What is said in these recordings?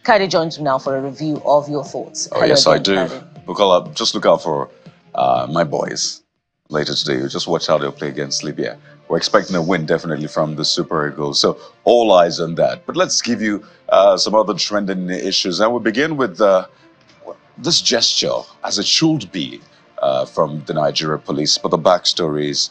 Kade joins me now for a review of your thoughts. Oh, yes, I do. Kade. Bukola, just look out for my boys later today. Just watch how they'll play against Libya. We're expecting a win, definitely, from the Super Eagles. So all eyes on that. But let's give you some other trending issues. And we'll begin with this gesture, as it should be, from the Nigeria police. But the backstory is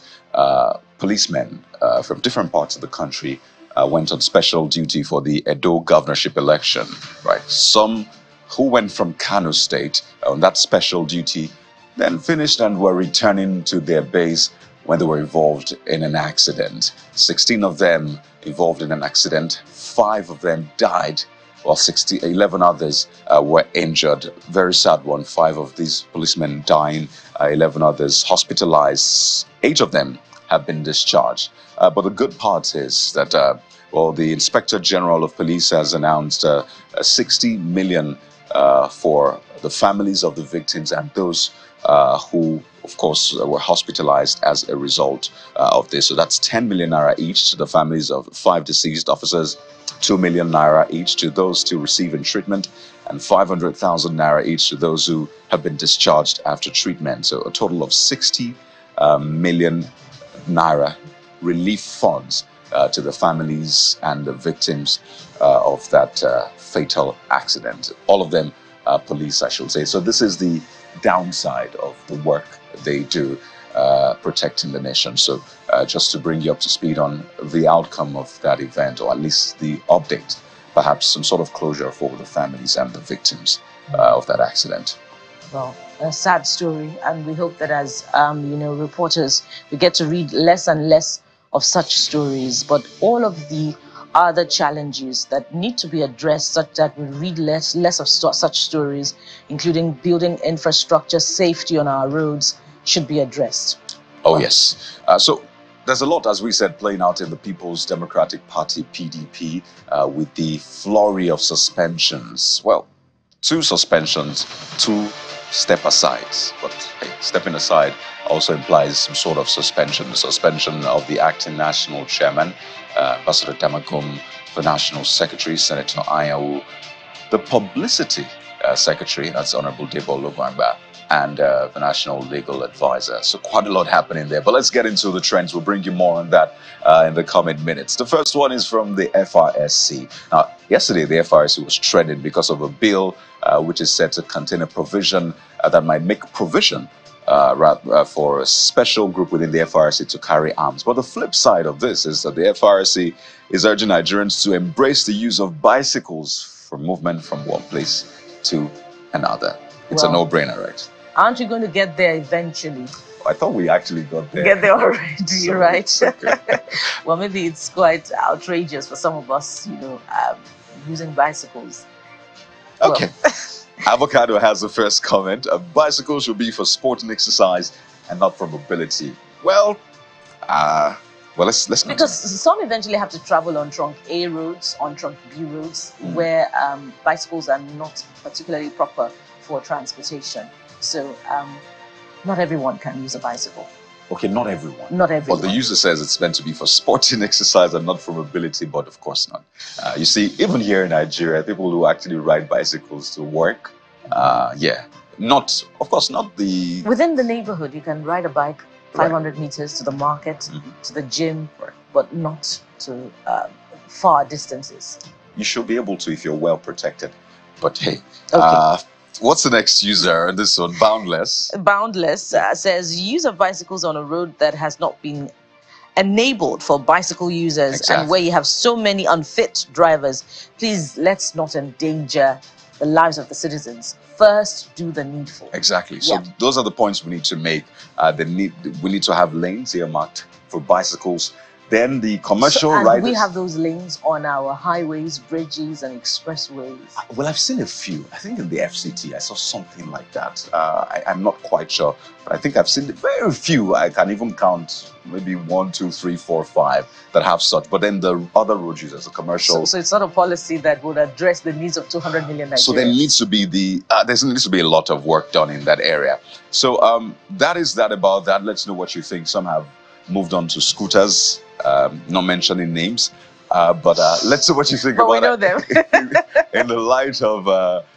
policemen from different parts of the country went on special duty for the Edo governorship election. Right, some who went from Kano State on that special duty then finished and were returning to their base when they were involved in an accident. 16 of them involved in an accident, 5 of them died, while 11 others were injured. Very sad one, 5 of these policemen dying, 11 others hospitalized, 8 of them have been discharged. But the good part is that, well, the Inspector General of Police has announced 60 million for the families of the victims and those who, of course, were hospitalized as a result of this. So that's 10 million naira each to the families of 5 deceased officers, 2 million naira each to those still receiving treatment, and 500,000 naira each to those who have been discharged after treatment. So a total of 60 million naira relief funds to the families and the victims of that fatal accident. All of them police, I should say. So this is the downside of the work they do protecting the nation. So just to bring you up to speed on the outcome of that event, or at least the update, perhaps some sort of closure for the families and the victims of that accident. Well, a sad story, and we hope that as reporters, we get to read less and less of such stories, but all of the other challenges that need to be addressed, such that we read less of such stories, including building infrastructure, safety on our roads, should be addressed. Oh, yes. So there's a lot, as we said, playing out in the People's Democratic Party, PDP, with the flurry of suspensions. Well, 2 suspensions, 2 step-asides. But hey, stepping aside also implies some sort of suspension. The suspension of the acting national chairman, Ambassador Damakum, the national secretary, Senator Ayawu, the publicity secretary, that's Honorable Debo Lugwangba, and the national legal advisor. So quite a lot happening there. But let's get into the trends. We'll bring you more on that in the coming minutes. The first one is from the FRSC. Now, yesterday, the FRSC was trending because of a bill which is said to contain a provision that might make provision for a special group within the FRSC to carry arms. But the flip side of this is that the FRSC is urging Nigerians to embrace the use of bicycles for movement from one place to another. It's a no-brainer, right? Aren't you going to get there eventually? I thought we actually got there. Get there already, So, right? Okay. Well, maybe it's quite outrageous for some of us, using bicycles. Okay. Avocado has the first comment. A bicycle should be for sport and exercise and not for mobility. Well, let's continue. Because some eventually have to travel on trunk A roads, on trunk B roads, where bicycles are not particularly proper for transportation. So not everyone can use a bicycle. Okay, not everyone. Not everyone. But the user says it's meant to be for sporting exercise and not for mobility, but of course not. You see, even here in Nigeria, people who actually ride bicycles to work, not, of course, not the... Within the neighborhood, you can ride a bike 500 meters to the market, to the gym, but not to far distances. You should be able to if you're well protected. But hey, Okay. What's the next user? This one, Boundless. Boundless says use of bicycles on a road that has not been enabled for bicycle users, Exactly. and where you have so many unfit drivers. Please, let's not endanger the lives of the citizens. First, do the needful. Exactly. So those are the points we need to make. We need to have lanes earmarked for bicycles. Then the commercial riders. We have those lanes on our highways, bridges, and expressways. Well, I've seen a few. I think in the FCT, I saw something like that. I'm not quite sure, but I think I've seen very few. I can even count maybe 1, 2, 3, 4, 5 that have such. But then the other road users, the commercial. So it's not a policy that would address the needs of 200 million Nigerians. So there needs to be a lot of work done in that area. So that is that about that. Let's know what you think. Some have moved on to scooters, not mentioning names. But let's see what you think But about we know them. in the light of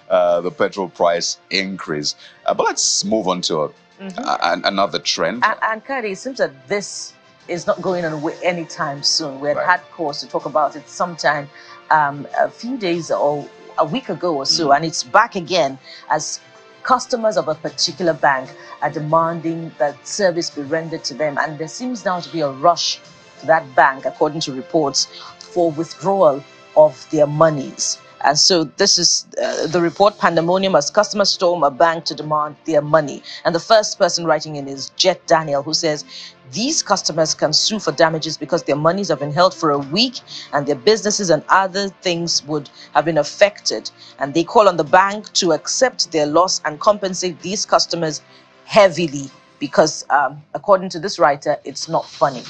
the petrol price increase. But let's move on to another trend. And Kadi, it seems that this is not going on away anytime soon. We had Right. had cause to talk about it sometime a few days or a week ago or so, and it's back again as customers of a particular bank are demanding that service be rendered to them, and there seems now to be a rush to that bank, according to reports, for withdrawal of their monies. And so this is the report, pandemonium as customers storm a bank to demand their money. And the first person writing in is Jet Daniel, who says, these customers can sue for damages because their monies have been held for a week and their businesses and other things would have been affected. And they call on the bank to accept their loss and compensate these customers heavily because, according to this writer, it's not funny.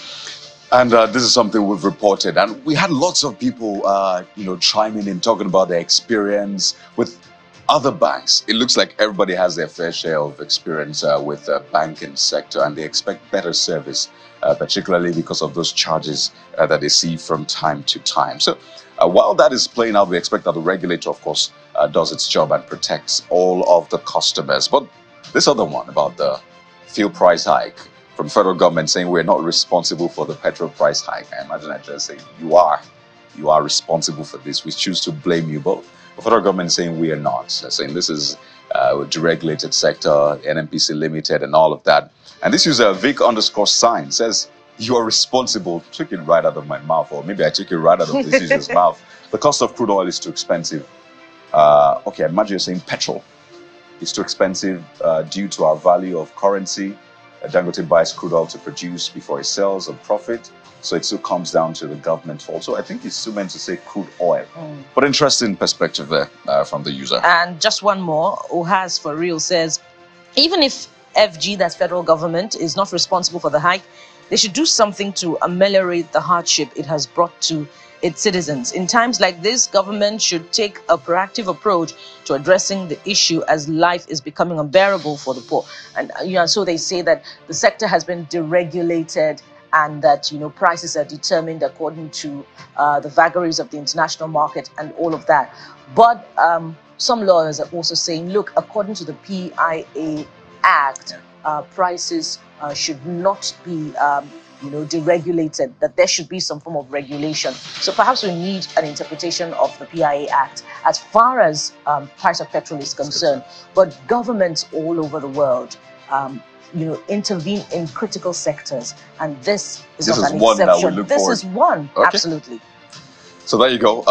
And this is something we've reported, and we had lots of people, chiming in, talking about their experience with other banks. It looks like everybody has their fair share of experience with the banking sector, and they expect better service, particularly because of those charges that they see from time to time. So while that is playing out, we expect that the regulator, of course, does its job and protects all of the customers. But this other one about the fuel price hike, from federal government saying we're not responsible for the petrol price hike. I imagine I just say you are responsible for this. We choose to blame you, but the federal government saying we are not. They're saying this is a deregulated sector, NNPC Limited, and all of that. And this user Vic_sign says you are responsible. Took it right out of my mouth, or maybe I took it right out of this user's mouth. The cost of crude oil is too expensive. Okay, I imagine you're saying petrol is too expensive due to our value of currency. Dangote buys crude oil to produce before he sells a profit, so it still comes down to the government fault. So I think he's still meant to say crude oil. But interesting perspective there from the user. And just one more, Ohaz for real says, even if FG, that's federal government, is not responsible for the hike, they should do something to ameliorate the hardship it has brought to its citizens. In times like this, government should take a proactive approach to addressing the issue as life is becoming unbearable for the poor. And so they say that the sector has been deregulated and that prices are determined according to the vagaries of the international market and all of that. But some lawyers are also saying, look, according to the PIA Act, prices should not be deregulated, that there should be some form of regulation. So perhaps we need an interpretation of the PIA Act as far as price of petrol is concerned. But governments all over the world, intervene in critical sectors, and this is not an exception. This is one, absolutely. So there you go.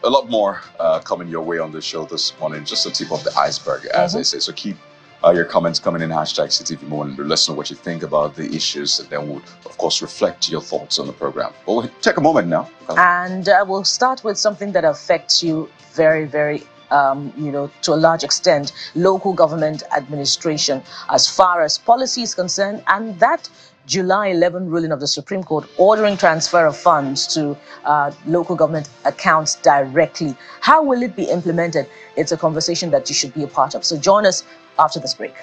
A lot more coming your way on the show this morning. Just the tip of the iceberg, as I say. So keep your comments coming in, #CTV and let us know what you think about the issues, and then we'll, of course, reflect your thoughts on the program. But we'll take a moment now. And we'll start with something that affects you very, very, to a large extent, local government administration, as far as policy is concerned, and that July 11 ruling of the Supreme Court ordering transfer of funds to local government accounts directly. How will it be implemented? It's a conversation that you should be a part of. So join us after this break.